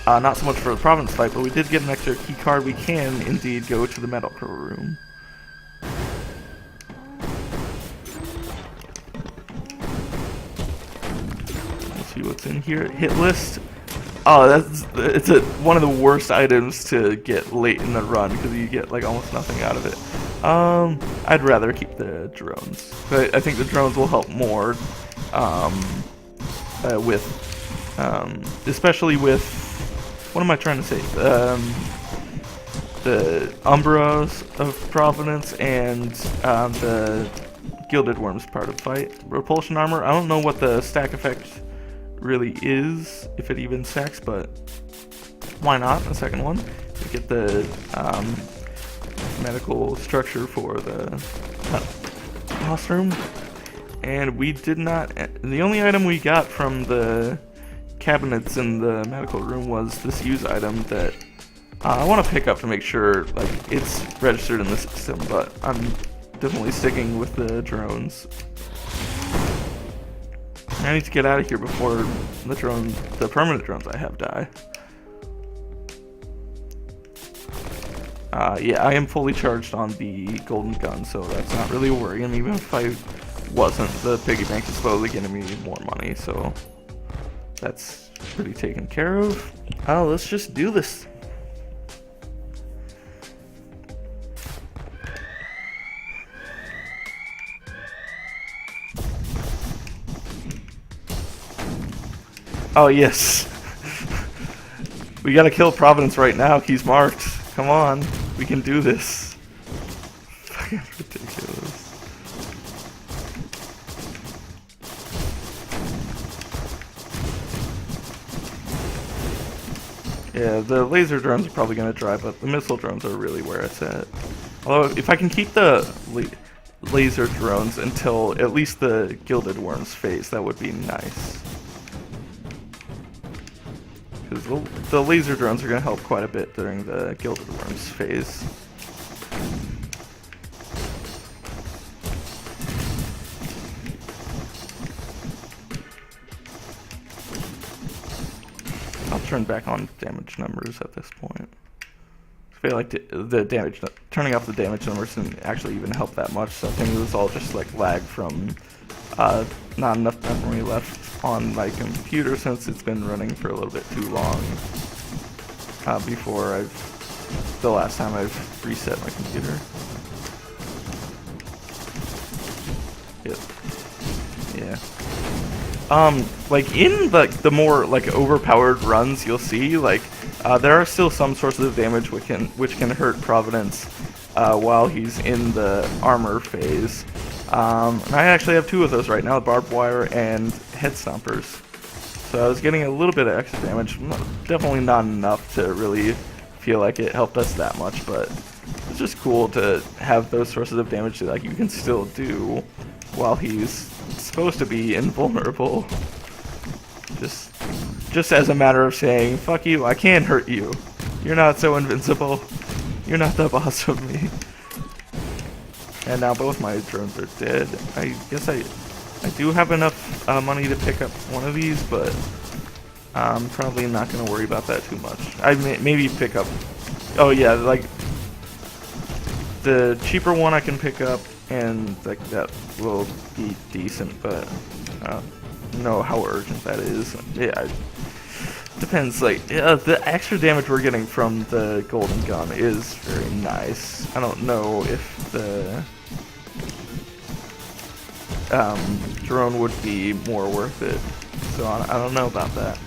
Not so much for the Providence fight, but we did get an extra key card. We can indeed go to the medical room. Let's see what's in here. Hit list. Oh, it's one of the worst items to get late in the run because you get like almost nothing out of it. I'd rather keep the drones. But I think the drones will help more especially with, what am I trying to say? The Umbras of Providence and the Gilded Worms part of the fight. Repulsion armor, I don't know what the stack effect really is, if it even stacks, but why not? The second one. We get the medical structure for the boss room. And we did not, the only item we got from the cabinets in the medical room was this use item that I want to pick up to make sure like it's registered in the system, but I'm definitely sticking with the drones. I need to get out of here before the permanent drones I have die. Yeah, I am fully charged on the golden gun, so that's not really a worry. And even if I wasn't, the piggy bank is slowly getting me more money, so that's pretty taken care of. Let's just do this. Oh, yes. We gotta kill Providence right now. He's marked. Come on. We can do this. Fucking ridiculous. Yeah, the laser drones are probably gonna drive up. The missile drones are really where it's at. Although, if I can keep the laser drones until at least the Gilded Worms phase, that would be nice. Because the laser drones are going to help quite a bit during the Gilded Worms phase. I'll turn back on damage numbers at this point. I feel like the damage, turning off the damage numbers didn't actually even help that much, so I think it was all just like lag from not enough memory left on my computer since it's been running for a little bit too long before the last time I've reset my computer. Yep. Yeah. Like in the more like overpowered runs, you'll see like there are still some sources of damage which can hurt Providence while he's in the armor phase. And I actually have two of those right now, barbed wire and head stompers. So I was getting a little bit of extra damage, definitely not enough to really feel like it helped us that much, but it's just cool to have those sources of damage that like you can still do while he's supposed to be invulnerable. Just as a matter of saying, fuck you, I can hurt you. You're not so invincible. You're not the boss of me. And now both my drones are dead. I guess I do have enough money to pick up one of these, but I'm probably not going to worry about that too much. I maybe pick up... Oh yeah, like the cheaper one I can pick up, and like that will be decent, but I don't know how urgent that is. Yeah, it depends. Like the extra damage we're getting from the golden gun is very nice. I don't know if the drone would be more worth it, so I don't know about that.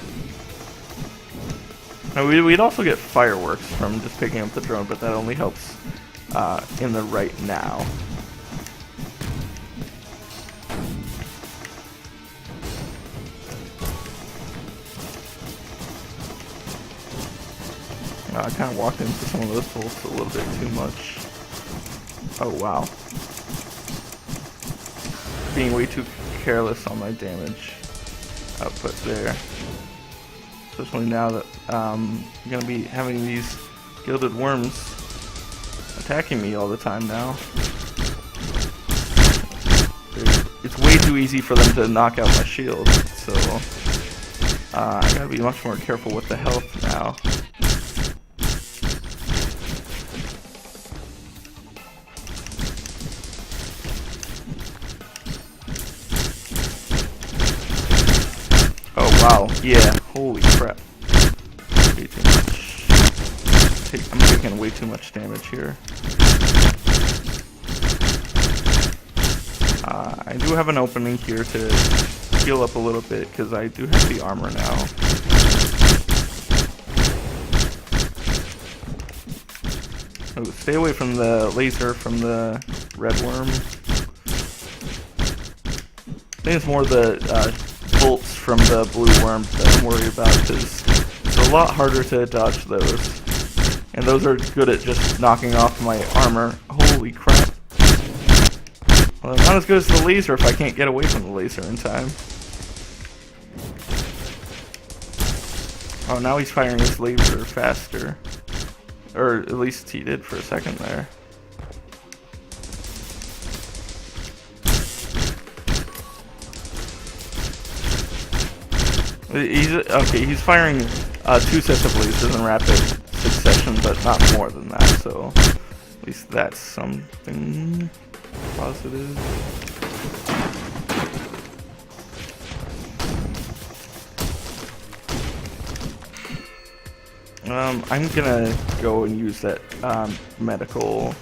Now, we'd also get fireworks from just picking up the drone, but that only helps in the right now. I kind of walked into some of those bolts a little bit too much. Oh wow. Being way too careless on my damage output there. Especially now that I'm going to be having these gilded worms attacking me all the time now. It's way too easy for them to knock out my shield, so I gotta be much more careful with the health now. Oh wow, yeah, holy crap. Way too much. I'm taking way too much damage here. I do have an opening here to heal up a little bit because I do have the armor now. Oh, stay away from the laser from the red worm. I think it's more the bolts from the blue worm that I'm worried about because it's a lot harder to dodge those. And those are good at just knocking off my armor. Holy crap. Well, not as good as the laser if I can't get away from the laser in time. Oh, now he's firing his laser faster. Or at least he did for a second there. He's firing 2 sets of lasers in rapid succession, but not more than that, so at least that's something positive. I'm gonna go and use that medical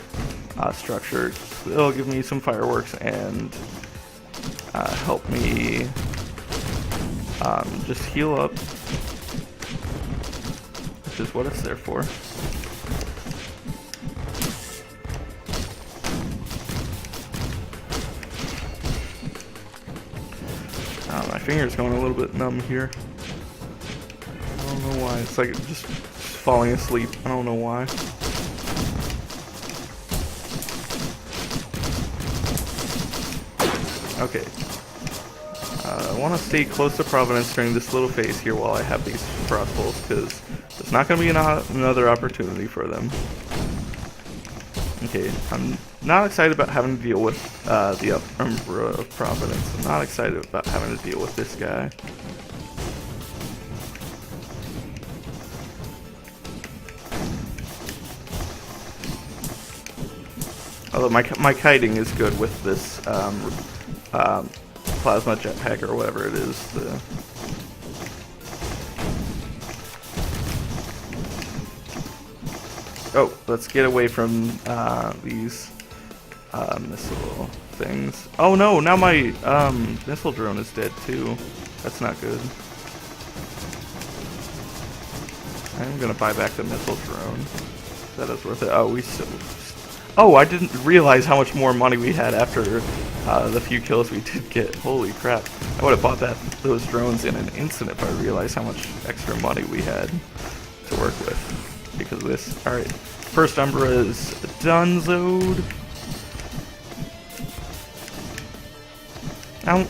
structure. It'll give me some fireworks and help me just heal up, which is what it's there for. My finger's going a little bit numb here. I don't know why. It's like just falling asleep. I don't know why. Okay. I want to stay close to Providence during this little phase here while I have these frost bolts, because there's not going to be another opportunity for them. Okay, I'm not excited about having to deal with the Umbra of Providence. I'm not excited about having to deal with this guy. Although my kiting is good with this plasma jetpack or whatever it is. Oh, let's get away from these missile things. Oh no, now my missile drone is dead too. That's not good. I'm gonna buy back the missile drone. That is worth it. Oh, I didn't realize how much more money we had after the few kills we did get. Holy crap. I would have bought those drones in an instant if I realized how much extra money we had to work with because of this. Alright, first Umbra is donezoed. I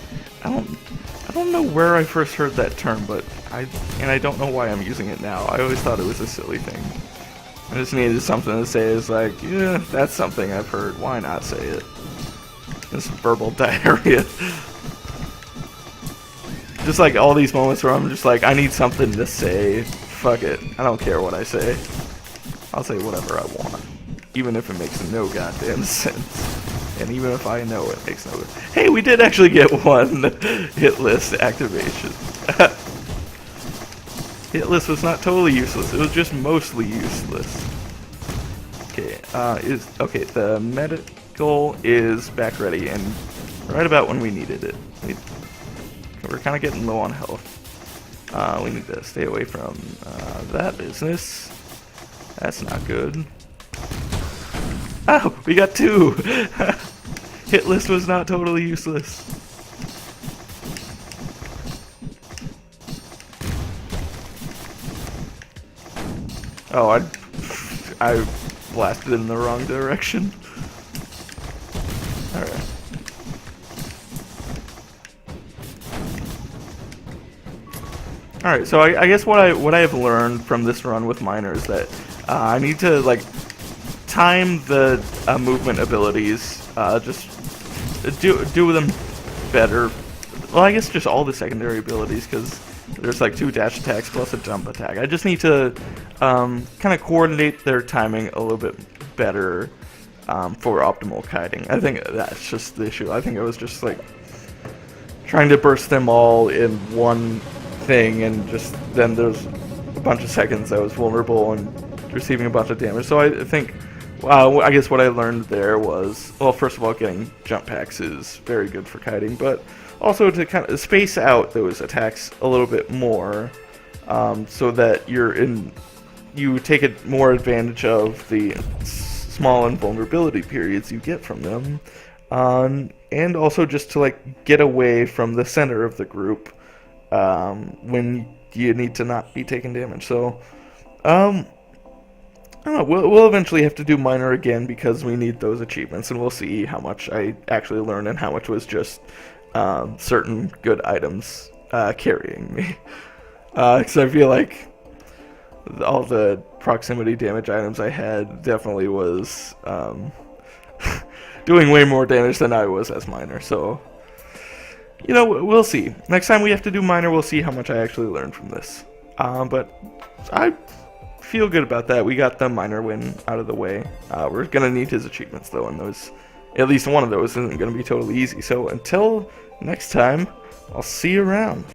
don't know where I first heard that term, but I don't know why I'm using it now. I always thought it was a silly thing. I just needed something to say. It's like, yeah, that's something I've heard. Why not say it? This verbal diarrhea. Just like all these moments where I'm just like, I need something to say. Fuck it. I don't care what I say. I'll say whatever I want. Even if it makes no goddamn sense. And even if I know it makes no... Hey, we did actually get one hit list activation. Hit list was not totally useless. It was just mostly useless. Okay, the medical is back ready and right about when we needed it. We're kind of getting low on health. We need to stay away from that business. That's not good. Oh, we got 2! Hit list was not totally useless. Oh, I blasted in the wrong direction. Alright. Alright, so I guess what I have learned from this run with Miner is that I need to like time the movement abilities, just do them better. Well, I guess just all the secondary abilities, because there's like 2 dash attacks plus a jump attack. I just need to kind of coordinate their timing a little bit better for optimal kiting. I think that's just the issue. I think I was just like trying to burst them all in one thing, and just then there's a bunch of seconds I was vulnerable and receiving a bunch of damage. So I think, I guess what I learned there was, well, first of all, getting jump packs is very good for kiting, but also to kind of space out those attacks a little bit more, so that you take more advantage of the small invulnerability periods you get from them, and also just to like get away from the center of the group when you need to not be taking damage. So, I don't know. We'll eventually have to do Miner again because we need those achievements, and we'll see how much I actually learned and how much was just certain good items carrying me. Because I feel like all the proximity damage items I had definitely was doing way more damage than I was as Miner. So, you know, we'll see. Next time we have to do Miner, we'll see how much I actually learned from this. But I feel good about that. We got the Miner win out of the way. We're gonna need his achievements though, and those, at least one of those, isn't gonna be totally easy. So until next time, I'll see you around.